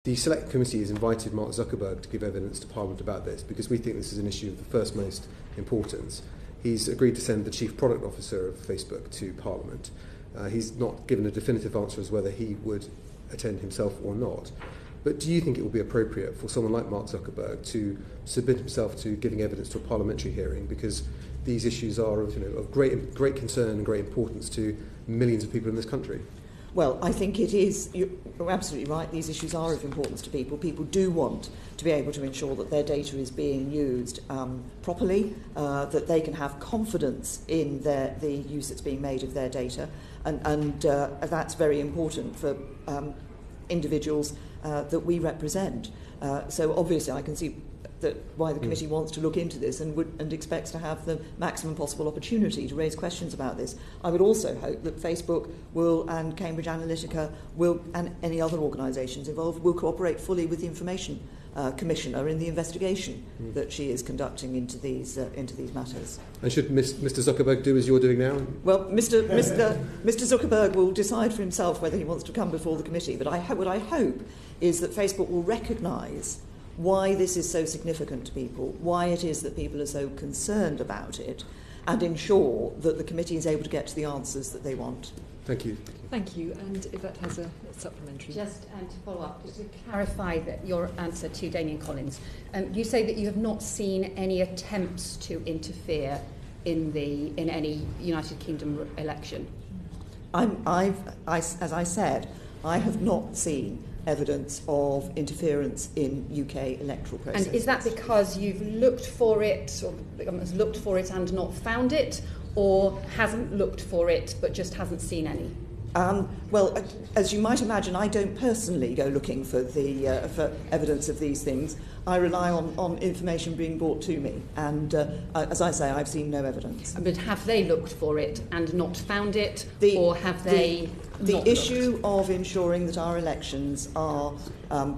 The Select Committee has invited Mark Zuckerberg to give evidence to Parliament about this because we think this is an issue of the first most importance. He's agreed to send the Chief Product Officer of Facebook to Parliament. He's not given a definitive answer as whether he would attend himself or not. But do you think it would be appropriate for someone like Mark Zuckerberg to submit himself to giving evidence to a parliamentary hearing, because these issues are of great concern and great importance to millions of people in this country? Well, I think it is, you're absolutely right, these issues are of importance to people. People do want to be able to ensure that their data is being used properly, that they can have confidence in the use that's being made of their data, and that's very important for individuals that we represent. So obviously I can see that why the committee wants to look into this and expects to have the maximum possible opportunity to raise questions about this. I would also hope that Facebook will, and Cambridge Analytica will, and any other organisations involved, will cooperate fully with the Information Commissioner in the investigation that she is conducting into these matters. And should Mr. Zuckerberg do as you're doing now? Well, Mr. Zuckerberg will decide for himself whether he wants to come before the committee, but what I hope is that Facebook will recognise why this is so significant to people, why it is that people are so concerned about it, and ensure that the committee is able to get to the answers that they want. Thank you. Thank you. And Yvette has a supplementary. Just to follow up, just to clarify that your answer to Damien Collins, you say that you have not seen any attempts to interfere in any United Kingdom election. As I said, I have not seen evidence of interference in UK electoral processes. And is that because you've looked for it, or the government has looked for it and not found it, or hasn't looked for it but just hasn't seen any? Well, as you might imagine, I don't personally go looking for for evidence of these things. I rely on information being brought to me, and as I say, I've seen no evidence. But have they looked for it and not found it, or have they The not issue looked? of ensuring that our elections are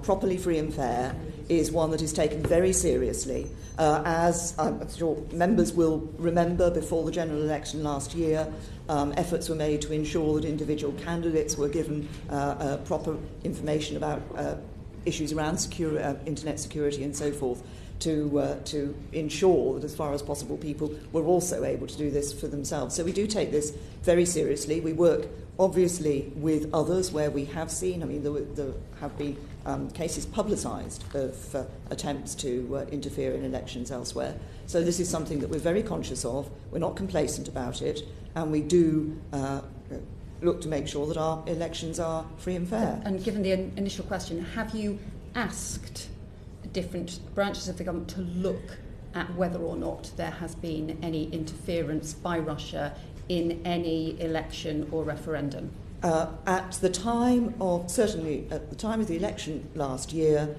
properly free and fair is one that is taken very seriously. As I'm sure members will remember, before the general election last year, efforts were made to ensure that individual candidates were given proper information about issues around internet security and so forth, to ensure that as far as possible people were also able to do this for themselves. So we do take this very seriously. We work obviously with others where we have seen, there have been cases publicised of attempts to interfere in elections elsewhere. So this is something that we're very conscious of. We're not complacent about it, and we do look to make sure that our elections are free and fair. And given the initial question, have you asked different branches of the government to look at whether or not there has been any interference by Russia in any election or referendum? At the time of the election last year,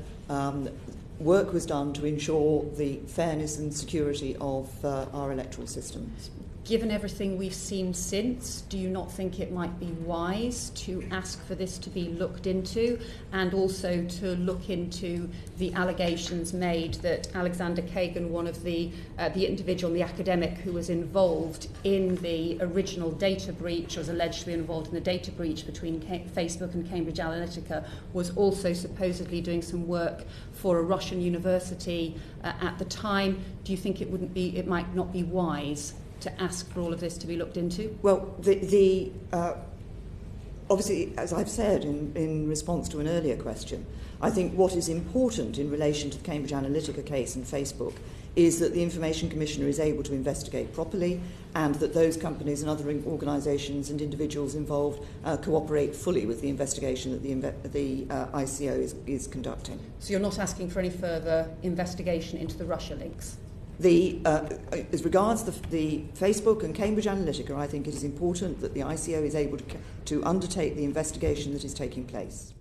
work was done to ensure the fairness and security of our electoral systems. Given everything we've seen since, do you not think it might be wise to ask for this to be looked into, and also to look into the allegations made that Alexander Kagan, one of the individual, the academic who was involved in the original data breach, was alleged to be involved in the data breach between Facebook and Cambridge Analytica, was also supposedly doing some work for a Russian university at the time? Do you think it might not be wise to ask for all of this to be looked into? Well, obviously, as I've said in response to an earlier question, I think what is important in relation to the Cambridge Analytica case and Facebook is that the Information Commissioner is able to investigate properly, and that those companies and other organisations and individuals involved cooperate fully with the investigation that the ICO is conducting. So you're not asking for any further investigation into the Russia links? As regards the Facebook and Cambridge Analytica, I think it is important that the ICO is able to undertake the investigation that is taking place.